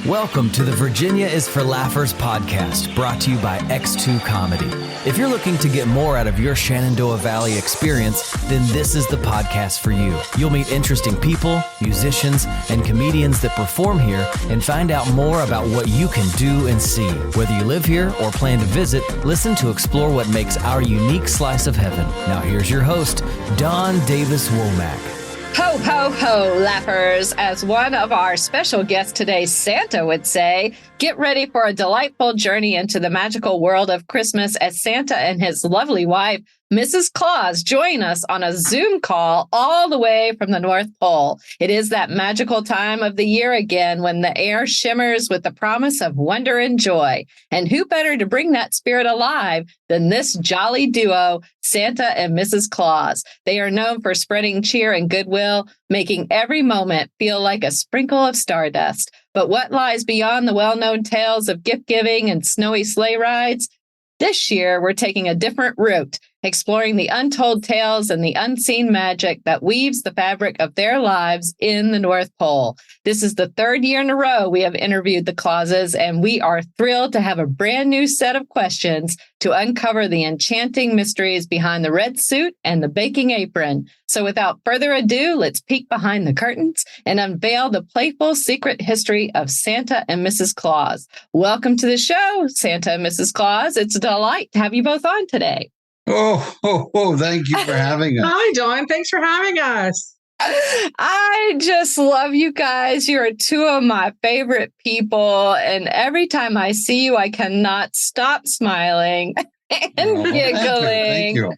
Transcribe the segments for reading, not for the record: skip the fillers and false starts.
Welcome to the Virginia is for Laughers podcast, brought to you by X2 Comedy. If you're looking to get more out of your Shenandoah Valley experience, then this is the podcast for you. You'll meet interesting people, musicians, and comedians that perform here and find out more about what you can do and see. Whether you live here or plan to visit, listen to explore what makes our unique slice of heaven. Now here's your host, Don Davis Womack. Ho, ho, ho, laughers. As one of our special guests today, Santa, would say, get ready for a delightful journey into the magical world of Christmas as Santa and his lovely wife, Mrs. Claus, join us on a Zoom call all the way from the North Pole. It is that magical time of the year again when the air shimmers with the promise of wonder and joy. And who better to bring that spirit alive than this jolly duo, Santa and Mrs. Claus. They are known for spreading cheer and goodwill, making every moment feel like a sprinkle of stardust. But what lies beyond the well-known tales of gift-giving and snowy sleigh rides? This year, we're taking a different route, exploring the untold tales and the unseen magic that weaves the fabric of their lives in the North Pole. This is the third year in a row we have interviewed the Clauses, and we are thrilled to have a brand new set of questions to uncover the enchanting mysteries behind the red suit and the baking apron. So without further ado, let's peek behind the curtains and unveil the playful secret history of Santa and Mrs. Claus. Welcome to the show, Santa and Mrs. Claus. It's a delight to have you both on today. Thank you for having us. Hi, Dawn. Thanks for having us. I just love you guys. You are two of my favorite people. And every time I see you, I cannot stop smiling and giggling. Thank you.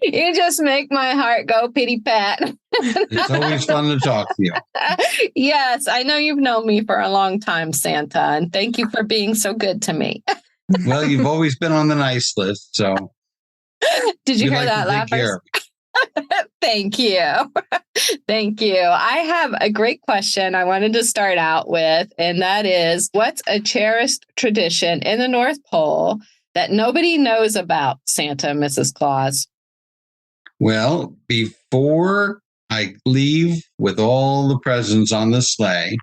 You just make my heart go pitty pat. It's always fun to talk to you. Yes, I know you've known me for a long time, Santa. And thank you for being so good to me. Well, you've always been on the nice list, so. Did you hear that, laughers? Thank you. Thank you. I have a great question I wanted to start out with, and that is, what's a cherished tradition in the North Pole that nobody knows about, Santa and Mrs. Claus? Well, before I leave with all the presents on the sleigh,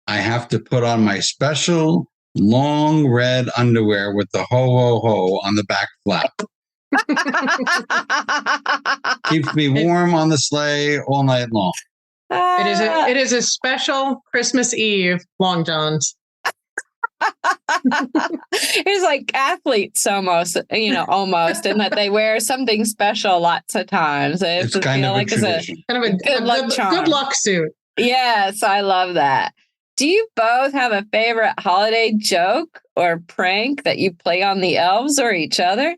I have to put on my special long red underwear with the ho, ho, ho on the back flap. Keeps me warm on the sleigh all night long. It is a special Christmas Eve long johns. It's like athletes almost, almost, in that they wear something special lots of times. It's kind of a tradition. Kind of a good luck suit. Yes, I love that. Do you both have a favorite holiday joke or prank that you play on the elves or each other?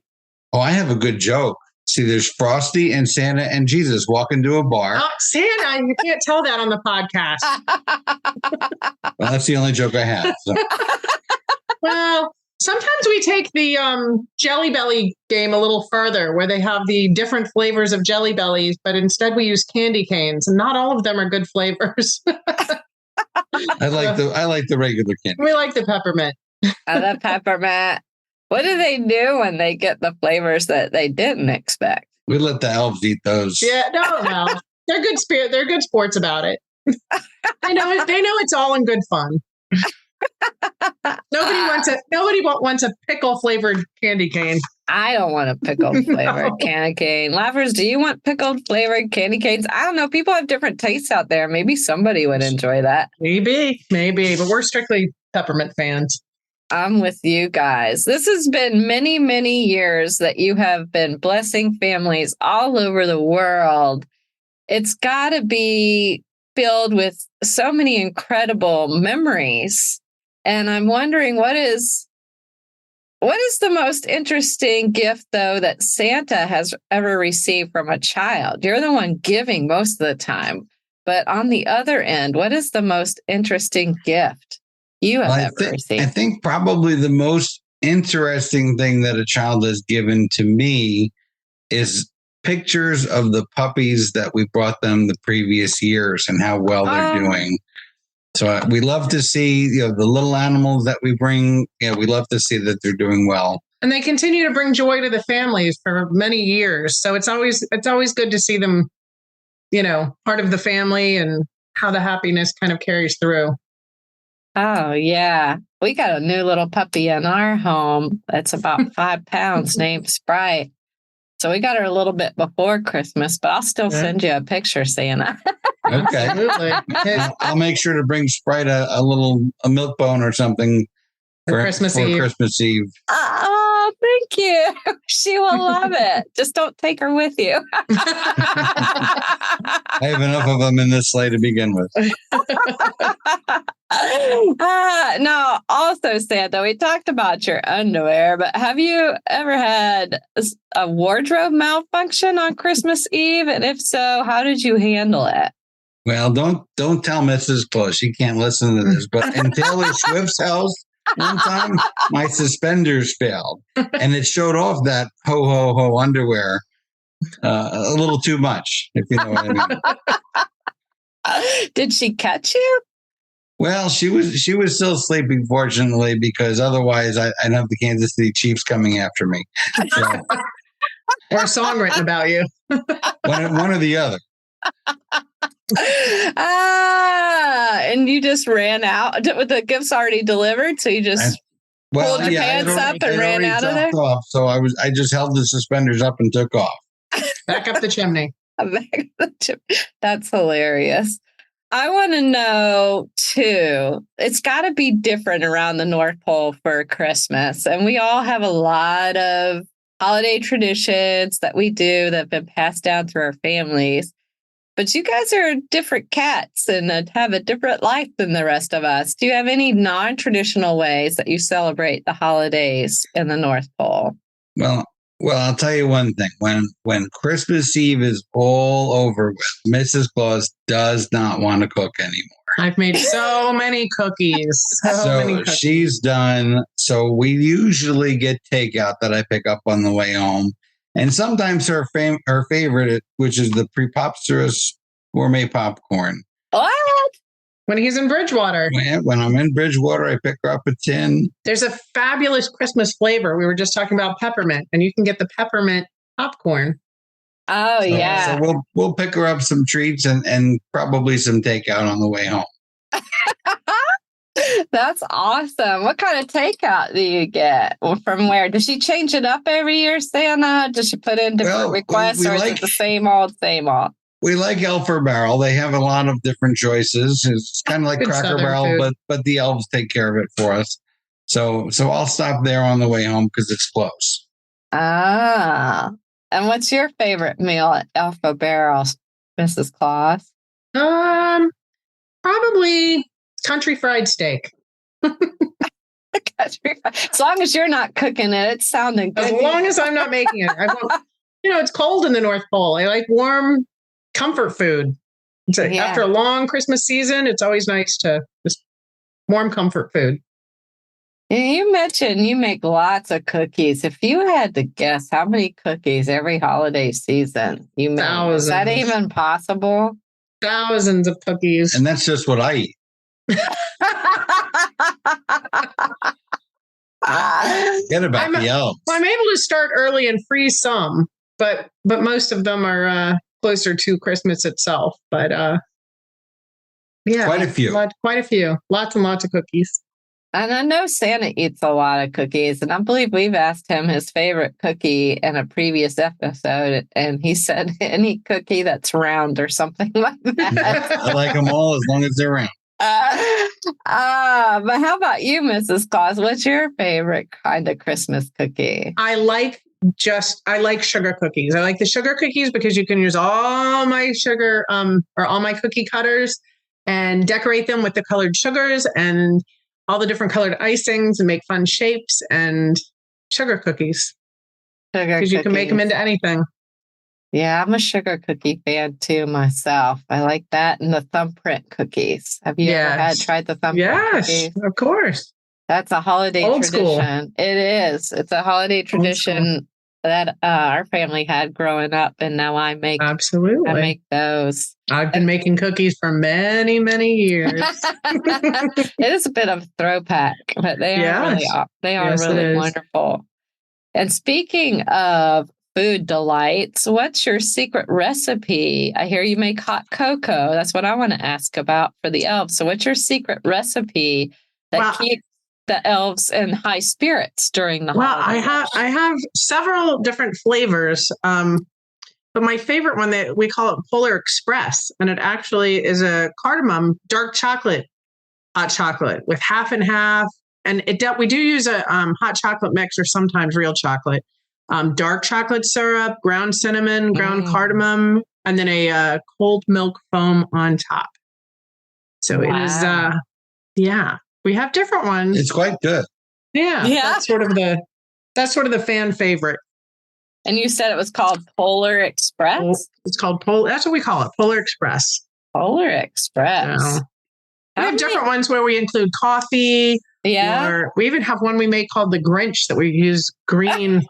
Oh, I have a good joke. See, there's Frosty and Santa and Jesus walk into a bar. Oh, Santa, you can't tell that on the podcast. Well, that's the only joke I have. So. Well, sometimes we take the Jelly Belly game a little further, where they have the different flavors of Jelly Bellies, but instead we use candy canes, and not all of them are good flavors. I like the regular candy. We like the peppermint. The peppermint. What do they do when they get the flavors that they didn't expect? We let the elves eat those. Yeah, no. They're good spirit. They're good sports about it. They know it's all in good fun. Nobody wants a pickle flavored candy cane. I don't want a pickled flavored candy cane. Laughers, do you want pickled flavored candy canes? I don't know. People have different tastes out there. Maybe somebody would enjoy that. Maybe. But we're strictly peppermint fans. I'm with you guys. This has been many, many years that you have been blessing families all over the world. It's got to be filled with so many incredible memories. And I'm wondering, what is the most interesting gift, though, that Santa has ever received from a child? You're the one giving most of the time. But on the other end, what is the most interesting gift you have ever received? I think probably the most interesting thing that a child has given to me is pictures of the puppies that we brought them the previous years and how well they're doing. So we love to see, the little animals that we bring. We love to see that they're doing well. And they continue to bring joy to the families for many years. So it's always good to see them, part of the family and how the happiness kind of carries through. Oh, yeah. We got a new little puppy in our home that's about 5 pounds named Sprite. So we got her a little bit before Christmas, but I'll still send you a picture, Santa. Okay. Absolutely. I'll make sure to bring Sprite a milk bone or something For Christmas Eve. Christmas Eve. Oh, thank you. She will love it. Just don't take her with you. I have enough of them in this sleigh to begin with. No, also, Santa, we talked about your underwear, but have you ever had a wardrobe malfunction on Christmas Eve? And if so, how did you handle it? Well, don't tell Mrs. Claus. She can't listen to this. But in Taylor Swift's house, one time my suspenders failed, and it showed off that ho ho ho underwear a little too much, if you know what I mean. Did she catch you? Well, she was still sleeping, fortunately, because otherwise I'd have the Kansas City Chiefs coming after me. So, or a song written about you. one or the other. And you just ran out with the gifts already delivered, so you just pulled your pants up and ran out of there. So I just held the suspenders up and took off. Back up the chimney. That's hilarious. I want to know too. It's got to be different around the North Pole for Christmas, and we all have a lot of holiday traditions that we do that have been passed down through our families. But you guys are different cats and have a different life than the rest of us. Do you have any non-traditional ways that you celebrate the holidays in the North Pole? Well, I'll tell you one thing. When Christmas Eve is all over with, Mrs. Claus does not want to cook anymore. I've made so many cookies. So she's done. So we usually get takeout that I pick up on the way home. And sometimes her favorite, which is the preposterous gourmet popcorn. What? When he's in Bridgewater. When I'm in Bridgewater, I pick her up a tin. There's a fabulous Christmas flavor. We were just talking about peppermint, and you can get the peppermint popcorn. Oh, yeah. So we'll pick her up some treats and probably some takeout on the way home. That's awesome. What kind of takeout do you get? From where? Does she change it up every year, Santa? Does she put in different requests, or is it the same old? We like Elfa Barrel. They have a lot of different choices. It's kind of like Cracker Barrel, but the elves take care of it for us. So I'll stop there on the way home because it's close. Ah. And what's your favorite meal at Elfa Barrel, Mrs. Claus? Probably country fried steak. As long as you're not cooking it, it's sounding good. As long as I'm not making it. It's cold in the North Pole. I like warm comfort food. After a long Christmas season, it's always nice to just warm comfort food. You mentioned you make lots of cookies. If you had to guess how many cookies every holiday season you make, is that even possible? Thousands of cookies. And that's just what I eat. Forget about the elves. Well, I'm able to start early and freeze some, but most of them are closer to Christmas itself. But quite a few. Lots and lots of cookies. And I know Santa eats a lot of cookies, and I believe we've asked him his favorite cookie in a previous episode, and he said any cookie that's round or something like that. I like them all as long as they're round. But how about you, Mrs. Claus? What's your favorite kind of Christmas cookie? I like sugar cookies. I like the sugar cookies because you can use all my sugar or all my cookie cutters and decorate them with the colored sugars and all the different colored icings and make fun shapes and sugar cookies. Because you can make them into anything. Yeah, I'm a sugar cookie fan too myself. I like that and the thumbprint cookies. Have you ever tried the thumbprint cookies? Yes, of course. That's a holiday tradition. School. It is. It's a holiday tradition that our family had growing up, and now I make. Absolutely. I make those. I've been making cookies for many, many years. It is a bit of a throwback, but they are really wonderful. And speaking of food delights, what's your secret recipe? I hear you make hot cocoa. That's what I want to ask about for the elves. So what's your secret recipe that keeps the elves in high spirits during the holidays? I have several different flavors. But my favorite one, that we call it Polar Express, and it actually is a cardamom dark chocolate hot chocolate with half and half. And we do use a hot chocolate mix or sometimes real chocolate, dark chocolate syrup, ground cinnamon, ground cardamom, and then a cold milk foam on top. So it is, we have different ones. It's quite good. Yeah. That's sort of the fan favorite. And you said it was called Polar Express? It's called that's what we call it, Polar Express. Polar Express. So, we have different ones where we include coffee. Yeah. Or we even have one we make called the Grinch that we use green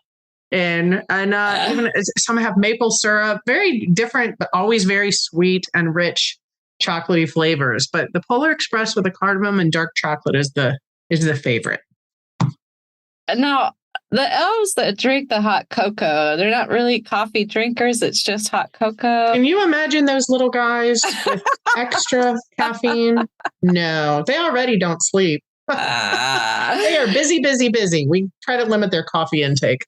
in. And even some have maple syrup. Very different, but always very sweet and rich chocolatey flavors. But the Polar Express with the cardamom and dark chocolate is the favorite. Now, the elves that drink the hot cocoa, they're not really coffee drinkers. It's just hot cocoa. Can you imagine those little guys with extra caffeine? No, they already don't sleep. They are busy. We try to limit their coffee intake.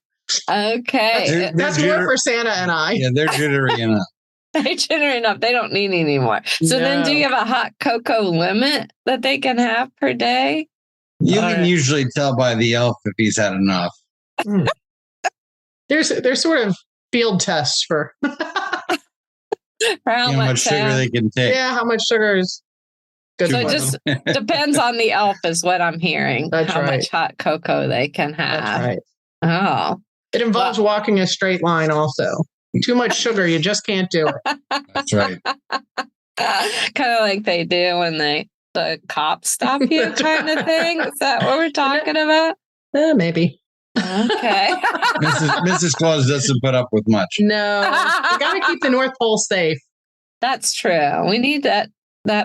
Okay. That's more for Santa and I. Yeah, they're jittery enough. They're jittery enough. They don't need any more. So then do you have a hot cocoa limit that they can have per day? You can usually tell by the elf if he's had enough. There's sort of field tests for how much sugar they can take. Yeah, how much sugar is good. So it just depends on the elf, is what I'm hearing. That's how right. much hot cocoa they can have. That's right. Oh, it involves walking a straight line. Also, too much sugar, you just can't do it. That's right. Kind of like they do when the cops stop you, kind of thing. Is that what we're talking about? Maybe. Okay. Mrs. Claus doesn't put up with much. No, we got to keep the North Pole safe. That's true. We need that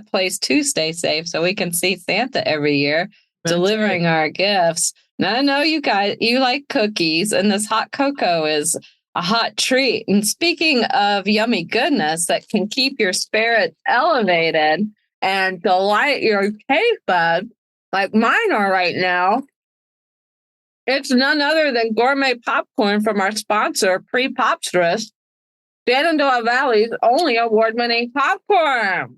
place to stay safe so we can see Santa every year delivering our gifts. Now, I know you guys, you like cookies, and this hot cocoa is a hot treat. And speaking of yummy goodness that can keep your spirits elevated and delight your taste buds, like mine are right now, it's none other than gourmet popcorn from our sponsor, Pre-Popstress, Shenandoah Valley's only award-winning popcorn.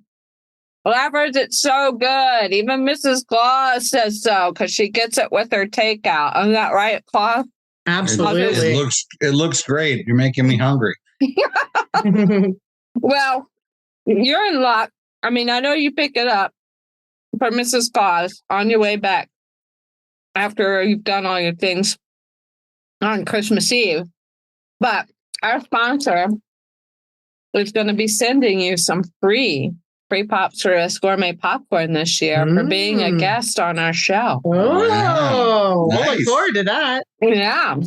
Laughers, it's so good. Even Mrs. Claus says so because she gets it with her takeout. Isn't that right, Claus? Absolutely. It looks great. You're making me hungry. Well, you're in luck. I mean, I know you pick it up for Mrs. Claus on your way back after you've done all your things on Christmas Eve. But our sponsor is going to be sending you some free Pre-Popstress gourmet popcorn this year for being a guest on our show. Oh, nice. We'll look forward to that. Yeah,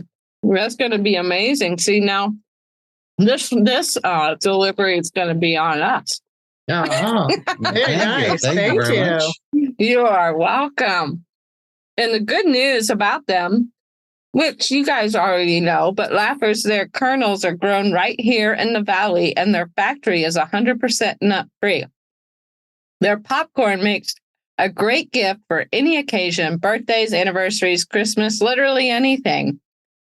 that's going to be amazing. See, now this delivery is going to be on us. Oh, very nice. Thank you very much. You are welcome. And the good news about them, which you guys already know, but Laughers, their kernels are grown right here in the valley, and their factory is 100% nut-free. Their popcorn makes a great gift for any occasion, birthdays, anniversaries, Christmas, literally anything.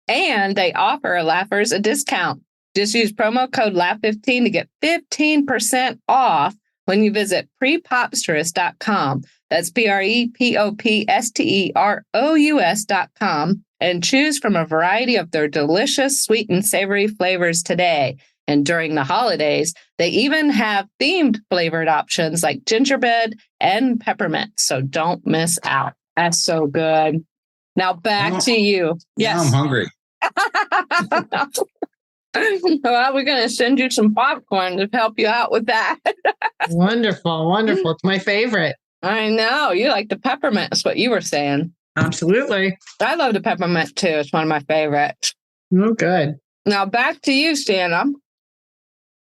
And they offer Laughers a discount. Just use promo code LAUGH15 to get 15% off when you visit prepopsterous.com. That's prepopsterous.com, and choose from a variety of their delicious sweet and savory flavors today. And during the holidays, they even have themed flavored options like gingerbread and peppermint. So don't miss out. That's so good. Now back to you. Yes. Now I'm hungry. Well, we're going to send you some popcorn to help you out with that. Wonderful. It's my favorite. I know. You like the peppermint. That's what you were saying. Absolutely. I love the peppermint too. It's one of my favorites. Oh, good. Now back to you, Santa.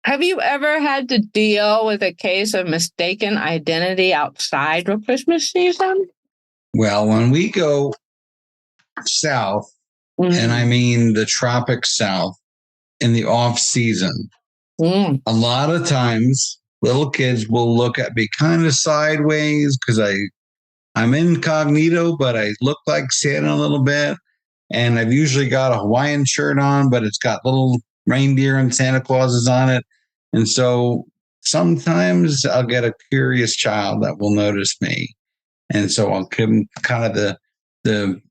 Have you ever had to deal with a case of mistaken identity outside of Christmas season? Well, when we go south, and I mean the tropic south, in the off season, a lot of times little kids will look at me kind of sideways because I'm incognito, but I look like Santa a little bit. And I've usually got a Hawaiian shirt on, but it's got little reindeer and Santa Clauses on it. And so sometimes I'll get a curious child that will notice me. And so I'll give them kind of the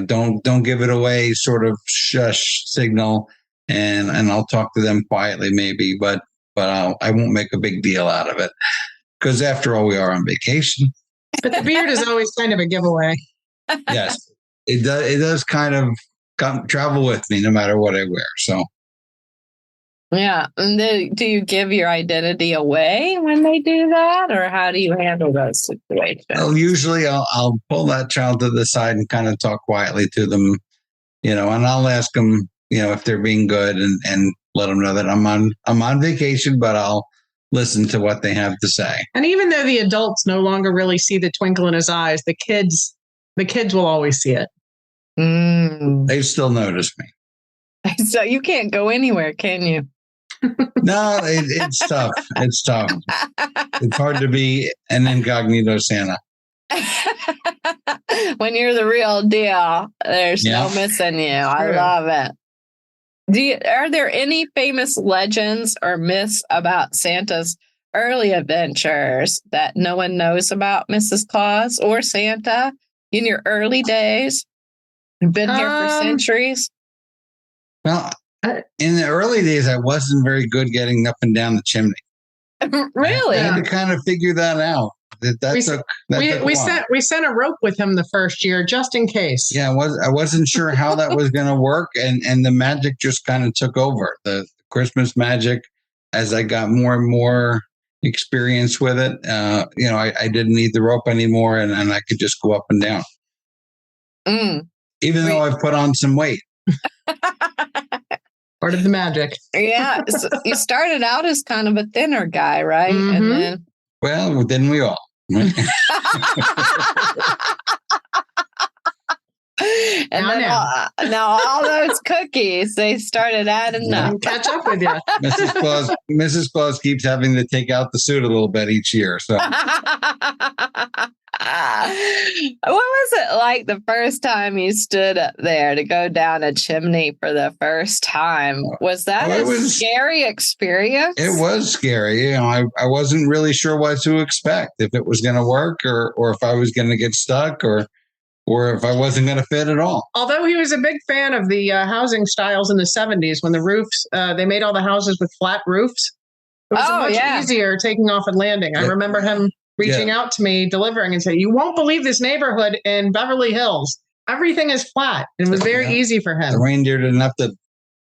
don't give it away sort of shush signal. And I'll talk to them quietly maybe, but I won't make a big deal out of it. Because after all, we are on vacation. But the beard is always kind of a giveaway. Yes. It does kind of travel with me no matter what I wear. So, yeah. And do you give your identity away when they do that, or how do you handle those situations? Well, usually I'll pull that child to the side and kind of talk quietly to them, and I'll ask them, if they're being good and let them know that I'm on vacation, but I'll listen to what they have to say. And even though the adults no longer really see the twinkle in his eyes, the kids will always see it. They still notice me. So you can't go anywhere, can you? No, it's tough. It's tough. It's hard to be an incognito Santa. When you're the real deal, there's no missing you. I love it. Are there any famous legends or myths about Santa's early adventures that no one knows about Mrs. Claus or Santa in your early days? You've been here for centuries. Well, in the early days, I wasn't very good getting up and down the chimney. Really? I had to kind of figure that out. We sent a rope with him the first year just in case. Yeah, I wasn't sure how that was going to work, and the magic just kind of took over. The Christmas magic, as I got more and more experience with it, I didn't need the rope anymore, and I could just go up and down. Even though I've put on some weight. Part of the magic. Yeah. So you started out as kind of a thinner guy, right? Mm-hmm. And then we all. And now all those cookies, they started adding up. Catch up with you. Mrs. Claus keeps having to take out the suit a little bit each year. So what was it like the first time you stood up there to go down a chimney for the first time? Was that a scary experience? It was scary. I wasn't really sure what to expect, if it was going to work or if I was going to get stuck or if I wasn't going to fit at all. Although he was a big fan of the housing styles in the 70s when the roofs, they made all the houses with flat roofs. It was much easier taking off and landing. I remember him reaching out to me, delivering and saying, "You won't believe this neighborhood in Beverly Hills. Everything is flat." And it was very easy for him. The reindeer didn't have to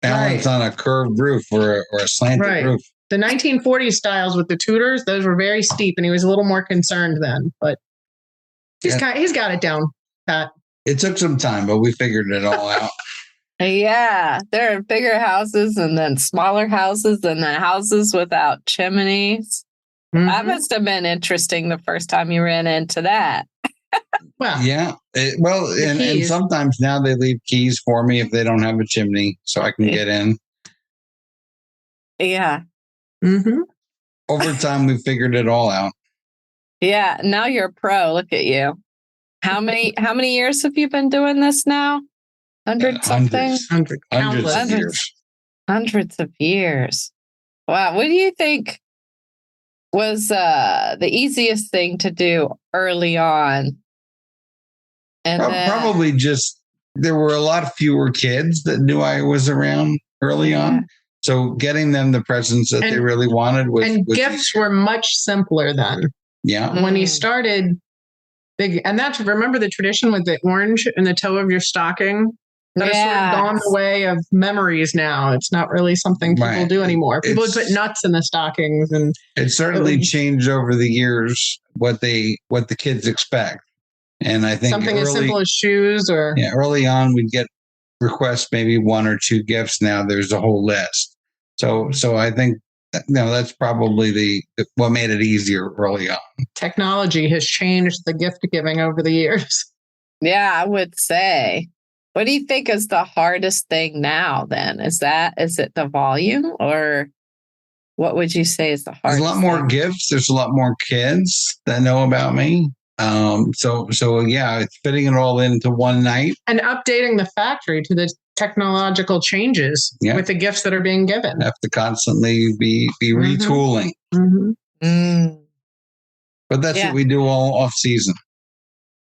balance on a curved roof or a slanted roof. The 1940s styles with the Tudors, those were very steep, and he was a little more concerned then. But he's got it down, Pat. It took some time, but we figured it all out. Yeah, there are bigger houses and then smaller houses and then houses without chimneys. Mm-hmm. That must have been interesting the first time you ran into that. Well, yeah. And sometimes now they leave keys for me if they don't have a chimney so I can get in. Yeah. Mm-hmm. Over time, we figured it all out. Yeah. Now you're a pro. Look at you. How many years have you been doing this now? 100 something? Hundreds of years. Hundreds of years. Wow. What do you think was the easiest thing to do early on? And probably just there were a lot fewer kids that knew I was around early on. So getting them the presents that they really wanted was gifts were much simpler then. Yeah. When he started big, and remember the tradition with the orange in the toe of your stocking? That has sort of gone the way of memories now. It's not really something people do anymore. People would put nuts in the stockings, and it certainly changed over the years what the kids expect. And I think something as simple as shoes early on we'd get requests, maybe one or two gifts. Now there's a whole list. So I think that's probably what made it easier early on. Technology has changed the gift giving over the years. Yeah, I would say. What do you think is the hardest thing now then? Is it the volume, or what would you say is the hardest? There's a lot more gifts. There's a lot more kids that know about me. So yeah, it's fitting it all into one night and updating the factory to the technological changes with the gifts that are being given. Have to constantly be retooling. But that's what we do all off season.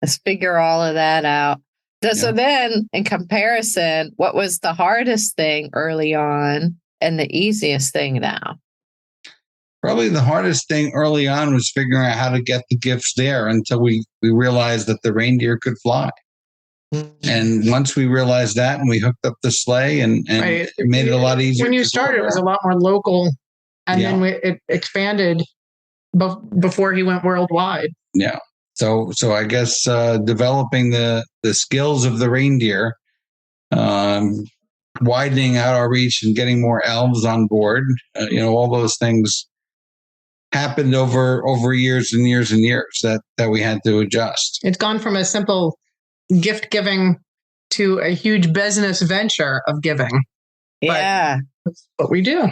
Let's figure all of that out. So then, in comparison, what was the hardest thing early on and the easiest thing now? Probably the hardest thing early on was figuring out how to get the gifts there until we realized that the reindeer could fly. And once we realized that and we hooked up the sleigh and it made it a lot easier. When you started, it was a lot more local. And then it expanded before he went worldwide. Yeah. So I guess developing the skills of the reindeer, widening out our reach and getting more elves on board, all those things happened over years and years and years that we had to adjust. It's gone from a simple gift giving to a huge business venture of giving. Yeah. But that's what we do.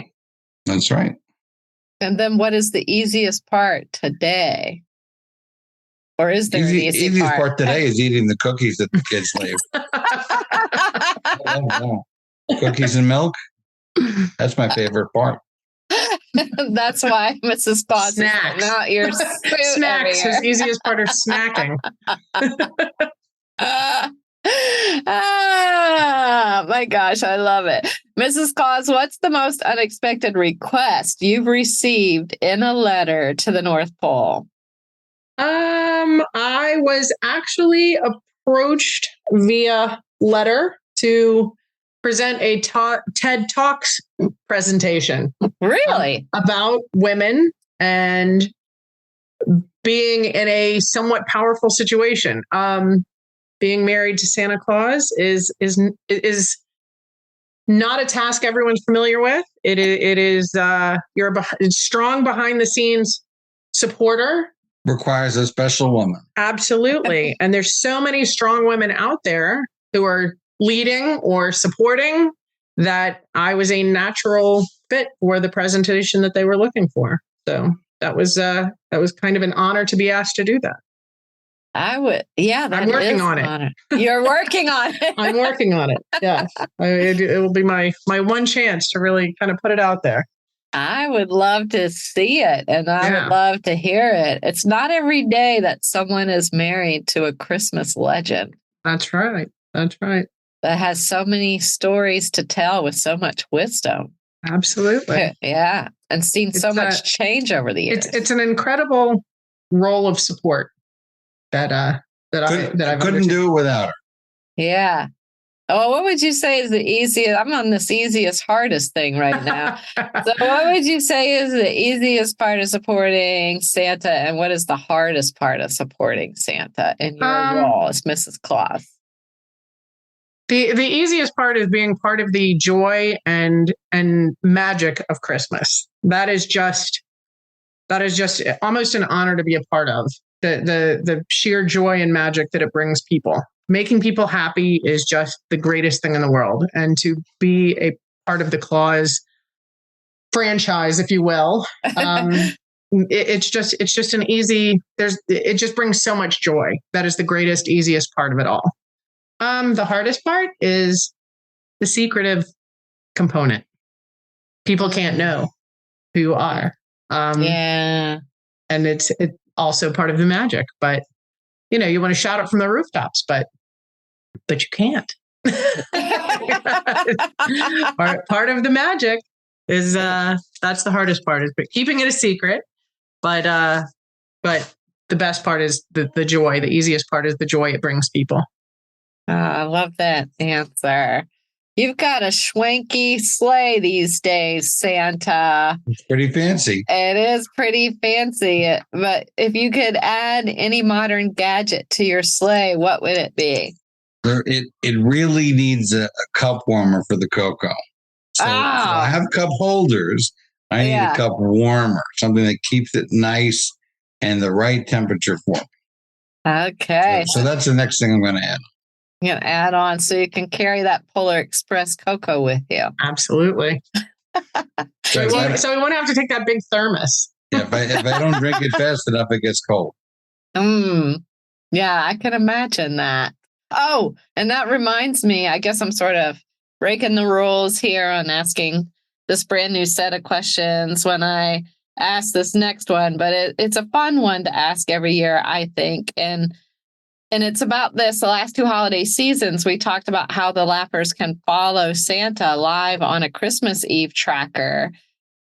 That's right. And then what is the easiest part today? Or is there an easiest part today is eating the cookies that the kids leave. Cookies and milk. That's my favorite part. That's why Mrs. Claus is not your snacks. His easiest part is snacking. My gosh, I love it. Mrs. Claus, what's the most unexpected request you've received in a letter to the North Pole? I was actually approached via letter to present a TED Talks presentation. Really? About women and being in a somewhat powerful situation. Being married to Santa Claus is not a task everyone's familiar with. It is you're a strong behind the scenes supporter. Requires a special woman. Absolutely. And there's so many strong women out there who are leading or supporting that I was a natural fit for the presentation that they were looking for. So that was kind of an honor to be asked to do that. I would, I'm working on it. You're working on it. I'm working on it. Yes, it will be my one chance to really kind of put it out there. I would love to see it, and I would love to hear it. It's not every day that someone is married to a Christmas legend. That's right. That's right. That has so many stories to tell with so much wisdom. Absolutely. Yeah, and seen so much change over the years. It's an incredible role of support that I couldn't do it without her. Yeah. Oh, what would you say is the easiest? I'm on this easiest, hardest thing right now. So what would you say is the easiest part of supporting Santa, and what is the hardest part of supporting Santa in your role as Mrs. Claus? The easiest part is being part of the joy and magic of Christmas. That is just almost an honor to be a part of. The sheer joy and magic that it brings people. Making people happy is just the greatest thing in the world. And to be a part of the Claus franchise, if you will, it's just an easy, it just brings so much joy. That is the greatest, easiest part of it all. The hardest part is the secretive component. People can't know who you are. And it's also part of the magic, but you want to shout it from the rooftops, but you can't. part of the magic is that's the hardest part, is keeping it a secret. But the best part is the joy. The easiest part is the joy it brings people. I love that answer. You've got a schwanky sleigh these days, Santa. It's pretty fancy. It is pretty fancy. But if you could add any modern gadget to your sleigh, what would it be? It really needs a cup warmer for the cocoa. So I have cup holders. I need a cup warmer, something that keeps it nice and the right temperature for me. Okay. So that's the next thing I'm going to add. You're going to add on so you can carry that Polar Express cocoa with you. Absolutely. So we won't have to take that big thermos. Yeah, if I don't drink it fast enough, it gets cold. Yeah, I can imagine that. Oh, and that reminds me, I guess I'm sort of breaking the rules here on asking this brand new set of questions when I ask this next one, but it's a fun one to ask every year, I think. And it's about this. The last two holiday seasons, we talked about how the Lappers can follow Santa live on a Christmas Eve tracker.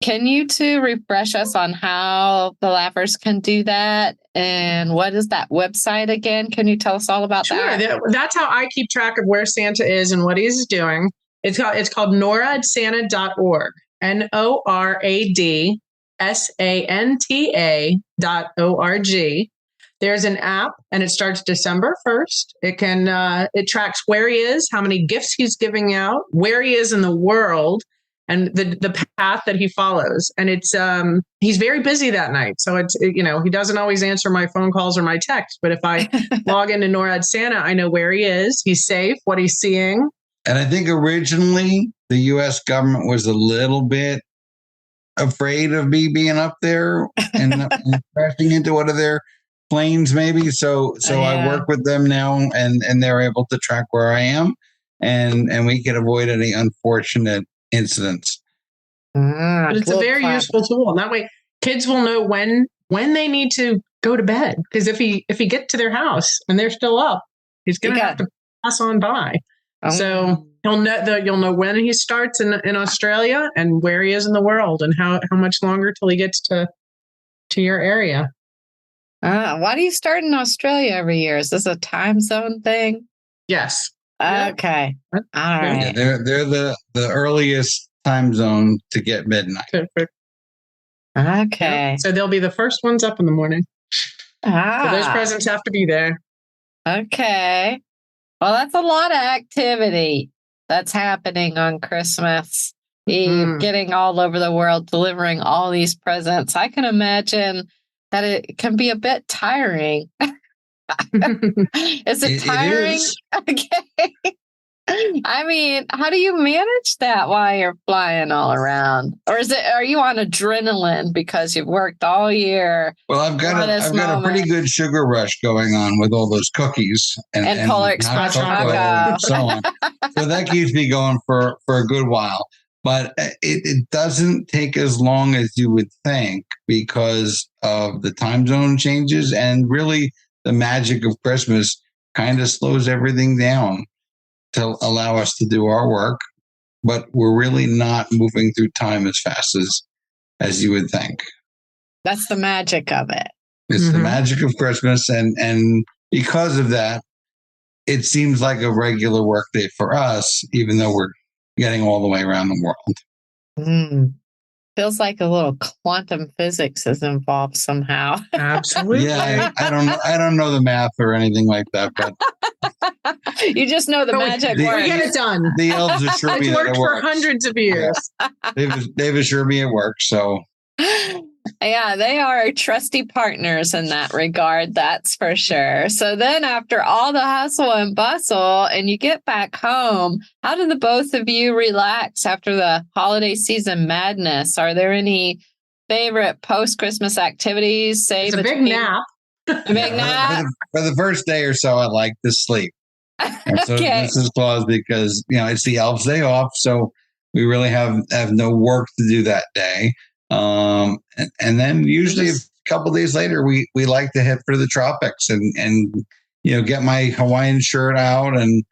Can you two refresh us on how the Lappers can do that? And what is that website again? Can you tell us all about that? Sure. That's how I keep track of where Santa is and what he's doing. It's called noradsanta.org. NORADSANTA.org. There's an app and it starts December 1st. It tracks where he is, how many gifts he's giving out, where he is in the world, and the path that he follows. And it's he's very busy that night. So he doesn't always answer my phone calls or my texts, but if I log into NORAD Santa, I know where he is, he's safe, what he's seeing. And I think originally the US government was a little bit afraid of me being up there and crashing into one of their planes maybe. So I work with them now and they're able to track where I am and we can avoid any unfortunate incidents. But it's a very useful tool. And that way kids will know when they need to go to bed. Because if he gets to their house and they're still up, he's going to have to pass on by. So you'll know when he starts in Australia and where he is in the world and how much longer till he gets to your area. Why do you start in Australia every year? Is this a time zone thing? Yes. Okay. All right. Yeah, they're the earliest time zone to get midnight. Perfect. Okay. So they'll be the first ones up in the morning. So those presents have to be there. Okay. Well, that's a lot of activity that's happening on Christmas Eve, getting all over the world, delivering all these presents. I can imagine that it can be a bit tiring. Is it tiring? Okay. I mean, how do you manage that while you're flying all around? Or are you on adrenaline because you've worked all year? Well, I've got a pretty good sugar rush going on with all those cookies and Polar Express and so on. So that keeps me going for a good while. But it doesn't take as long as you would think because of the time zone changes and really the magic of Christmas kind of slows everything down to allow us to do our work, but we're really not moving through time as fast as you would think. That's the magic of it. It's the magic of Christmas, and because of that, it seems like a regular workday for us, even though we're getting all the way around the world. Feels like a little quantum physics is involved somehow. Absolutely. Yeah, I don't know the math or anything like that, but you just know the magic works. We get it done. The elves assure me that it works. It's worked for hundreds of years. Yeah. They've assured me it works. So yeah, they are trusty partners in that regard. That's for sure. So then after all the hustle and bustle and you get back home, how do the both of you relax after the holiday season madness? Are there any favorite post-Christmas activities? It's a big nap. A big nap? For the first day or so, I like to sleep. And so this is Claus because, it's the elves' day off. So we really have no work to do that day. And then usually a couple of days later, we like to head for the tropics and get my Hawaiian shirt out and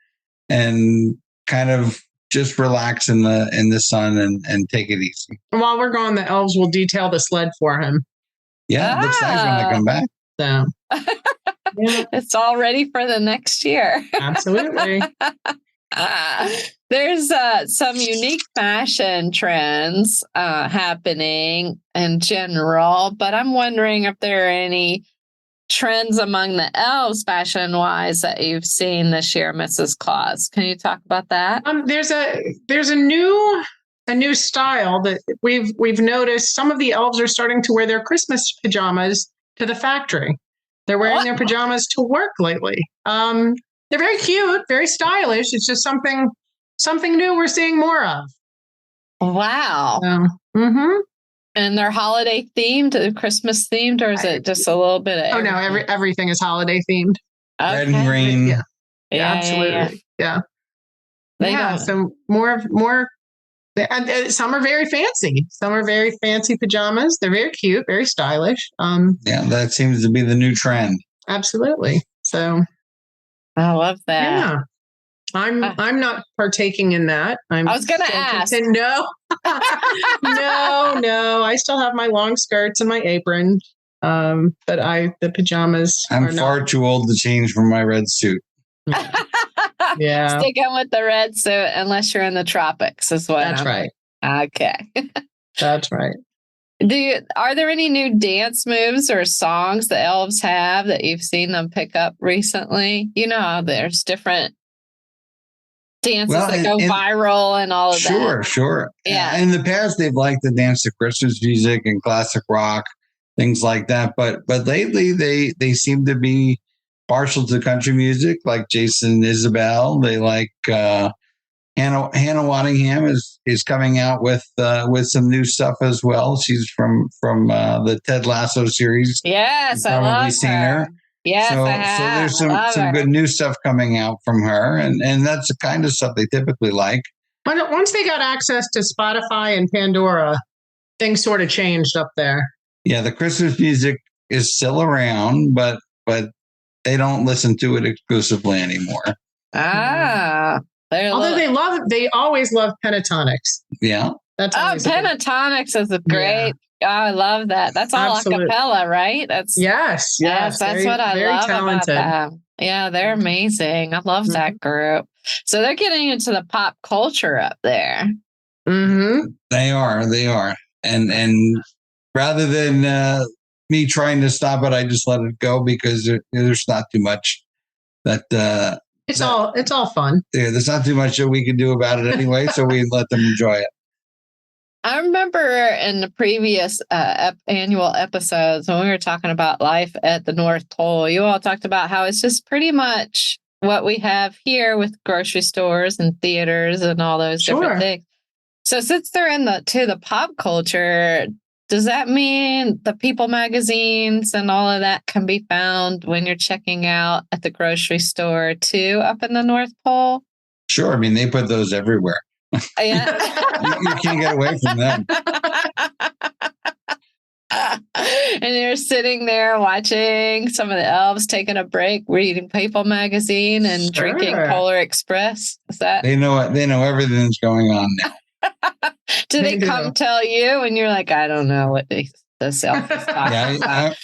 kind of just relax in the sun and take it easy. And while we're gone, the elves will detail the sled for him. Yeah, it looks nice when I come back. So it's all ready for the next year. Absolutely. There's some unique fashion trends happening in general, but I'm wondering if there are any trends among the elves fashion-wise that you've seen this year, Mrs. Claus. Can you talk about that? There's a new style that we've noticed. Some of the elves are starting to wear their Christmas pajamas to the factory. They're wearing their pajamas to work lately. They're very cute, very stylish. It's just something new we're seeing more of. Wow. And they're holiday themed, Christmas themed, or is it just a little bit of everything? Oh, no, everything is holiday themed. Red and green. Yeah, absolutely. Yeah. They Yeah. don't. So more. And some are very fancy. Some are very fancy pajamas. They're very cute, very stylish. Yeah, that seems to be the new trend. Absolutely. So I love that. yeah. I'm not partaking in that. I was going to ask. No. No. I still have my long skirts and my apron. But the pajamas. I'm far too old to change from my red suit. Yeah. Sticking with the red suit unless you're in the tropics is what. That's right. Okay. That's right. Are there any new dance moves or songs the elves have that you've seen them pick up recently? You know how there's different dances that go viral and all of that. Sure. Yeah. In the past, they've liked to dance to Christmas music and classic rock, things like that. But lately, they seem to be partial to country music, like Jason and Isabel. They like Hannah Waddingham is coming out with some new stuff as well. She's from the Ted Lasso series. Yes, I love her. Yes, I have. So there's some good new stuff coming out from her, and that's the kind of stuff they typically like. But once they got access to Spotify and Pandora, things sort of changed up there. Yeah, the Christmas music is still around, but they don't listen to it exclusively anymore. Although they always love pentatonics. Yeah. That's pentatonics is a great. Yeah. Oh, I love that. That's all a cappella, right? Yes. That's what I love talented. About them. Yeah, they're amazing. I love that group. So they're getting into the pop culture up there. Mm-hmm. They are. And rather than me trying to stop it, I just let it go because there's not too much that it's all fun. Yeah, there's not too much that we can do about it anyway, so we let them enjoy it. I remember in the previous annual episodes when we were talking about life at the North Pole, you all talked about how it's just pretty much what we have here with grocery stores and theaters and all those different things. So since they're to the pop culture, does that mean the People magazines and all of that can be found when you're checking out at the grocery store too, up in the North Pole? Sure. I mean, they put those everywhere. Yeah. you can't get away from them. And you're sitting there watching some of the elves taking a break, reading People magazine and drinking Polar Express. Is that? They know everything that's going on now. Do they come tell you and you're like, I don't know what this elf is talking about?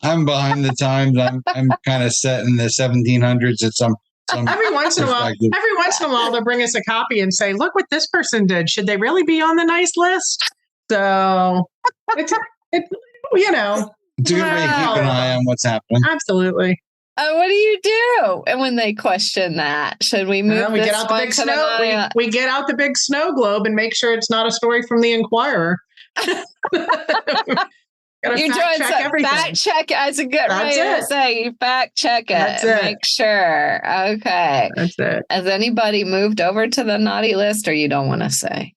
I'm behind the times. I'm kind of set in the 1700s at some every once in a while they'll bring us a copy and say, look what this person did. Should they really be on the nice list? So it's a good way to keep an eye on what's happening. Absolutely. What do you do? And when they question that, should we move? We get out the big snow. We get out the big snow globe and make sure it's not a story from the Inquirer. You fact check as a good way to say. You fact check it. That's it. Make sure. Okay. That's it. Has anybody moved over to the naughty list, or you don't want to say?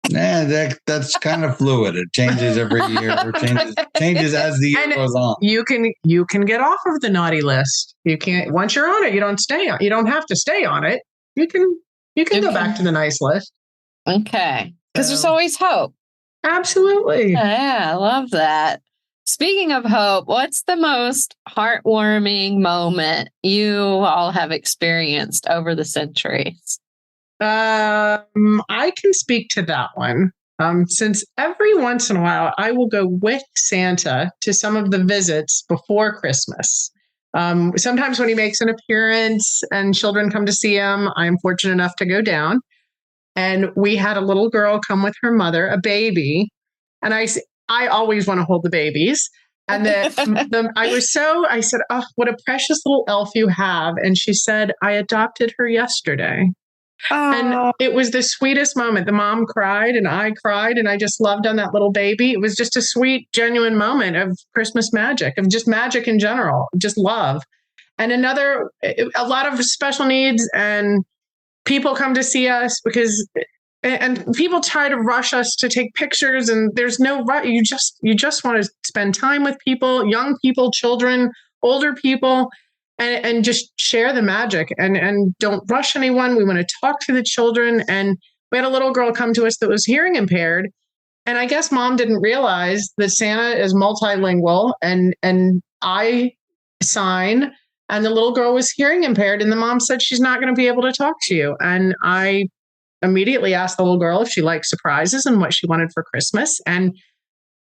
Nah, that's kind of fluid. It changes every year. Or changes as the year goes on. You can get off of the naughty list. You can't once you're on it. You don't stay on. You don't have to stay on it. You can go back to the nice list. Okay, because there's always hope. Absolutely. Yeah, I love that. Speaking of hope, what's the most heartwarming moment you all have experienced over the centuries? I can speak to that one. Since every once in a while, I will go with Santa to some of the visits before Christmas. Sometimes when he makes an appearance and children come to see him, I'm fortunate enough to go down. And we had a little girl come with her mother, a baby. And I always want to hold the babies. And then I said, oh, what a precious little elf you have. And she said, I adopted her yesterday. And it was the sweetest moment. The mom cried and I cried and I just loved on that little baby. It was just a sweet, genuine moment of Christmas magic, of just magic in general, just love. And a lot of special needs and people come to see us because and people try to rush us to take pictures, and there's no rush. You just want to spend time with people, young people, children, older people, and just share the magic and don't rush anyone. We want to talk to the children. And we had a little girl come to us that was hearing impaired. And I guess mom didn't realize that Santa is multilingual and I sign, and the little girl was hearing impaired, and the mom said she's not going to be able to talk to you. And I immediately asked the little girl if she liked surprises and what she wanted for Christmas. And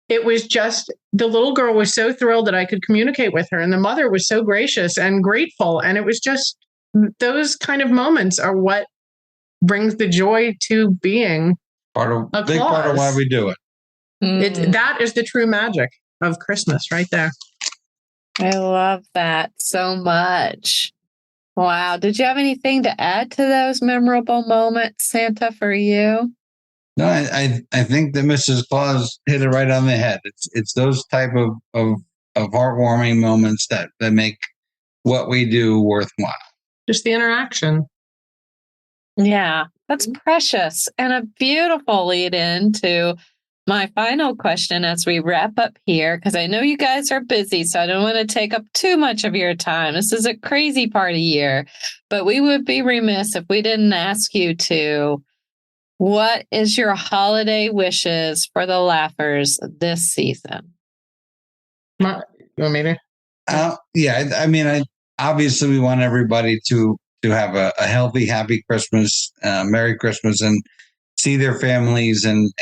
it was just, the little girl was so thrilled that I could communicate with her. And the mother was so gracious and grateful. And it was just, those kind of moments are what brings the joy to being a big Claus. part of why we do it. That is the true magic of Christmas right there. I love that so much. Wow. Did you have anything to add to those memorable moments, Santa, for you? No, I think that Mrs. Claus hit it right on the head. It's those type of heartwarming moments that make what we do worthwhile. Just the interaction. Yeah, that's precious, and a beautiful lead into my final question as we wrap up here, because I know you guys are busy, so I don't want to take up too much of your time. This is a crazy part of year, but we would be remiss if we didn't ask you to, what is your holiday wishes for the Laughers this season? You want me to? Yeah, I mean, obviously we want everybody to have a healthy, happy Christmas, Merry Christmas, and see their families and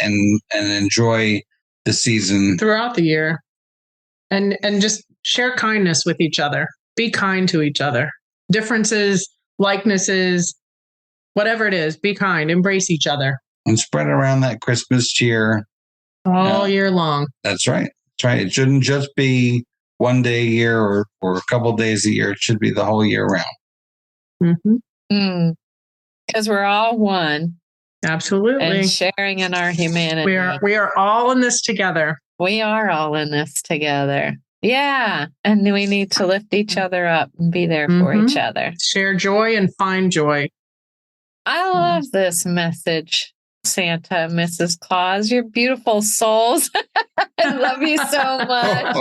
enjoy the season throughout the year, and just share kindness with each other. Be kind to each other. Differences, likenesses, whatever it is, be kind, embrace each other. And spread around that Christmas cheer. All year long. That's right. That's right. It shouldn't just be one day a year or a couple days a year. It should be the whole year round. Because we're all one. Absolutely. And sharing in our humanity. We are all in this together. We are all in this together. Yeah. And we need to lift each other up and be there for each other. Share joy and find joy. I love this message, Santa and Mrs. Claus. You're beautiful souls. I love you so much.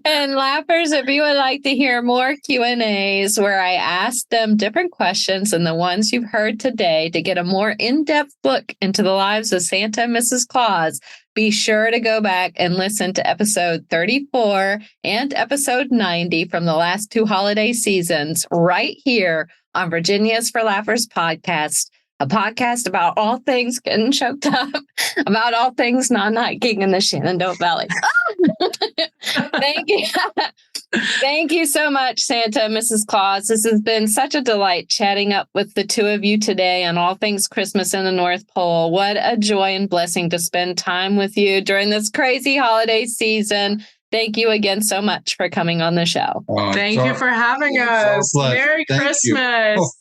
And Laughers, if you would like to hear more Q&As where I ask them different questions than the ones you've heard today to get a more in-depth look into the lives of Santa and Mrs. Claus, be sure to go back and listen to episode 34 and episode 90 from the last two holiday seasons right here on Virginia's for Laughers podcast. A podcast about all things getting choked up, about all things non-hiking in the Shenandoah Valley. Thank you. Thank you so much, Santa and Mrs. Claus. This has been such a delight chatting up with the two of you today on all things Christmas in the North Pole. What a joy and blessing to spend time with you during this crazy holiday season. Thank you again so much for coming on the show. Thank you for having us. Merry Christmas.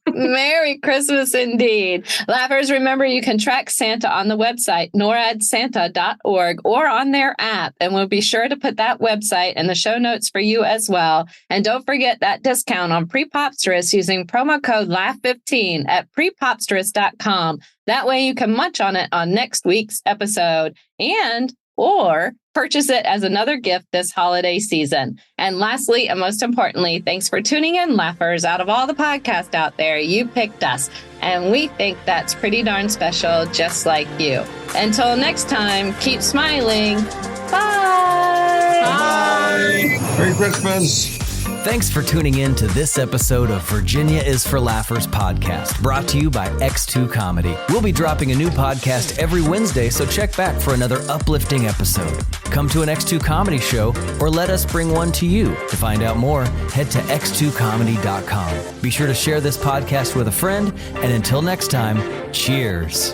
Merry Christmas indeed. Laughers, remember you can track Santa on the website, noradsanta.org, or on their app. And we'll be sure to put that website in the show notes for you as well. And don't forget that discount on Prepopsterous using promo code LAUGH15 at prepopsterous.com. That way you can munch on it on next week's episode or purchase it as another gift this holiday season. And lastly, and most importantly, thanks for tuning in, Laughers. Out of all the podcasts out there, you picked us. And we think that's pretty darn special, just like you. Until next time, keep smiling. Bye. Bye. Merry Christmas. Thanks for tuning in to this episode of Virginia is for Laughers podcast, brought to you by X2 Comedy. We'll be dropping a new podcast every Wednesday, so check back for another uplifting episode. Come to an X2 Comedy show or let us bring one to you. To find out more, head to x2comedy.com. Be sure to share this podcast with a friend, and until next time, cheers.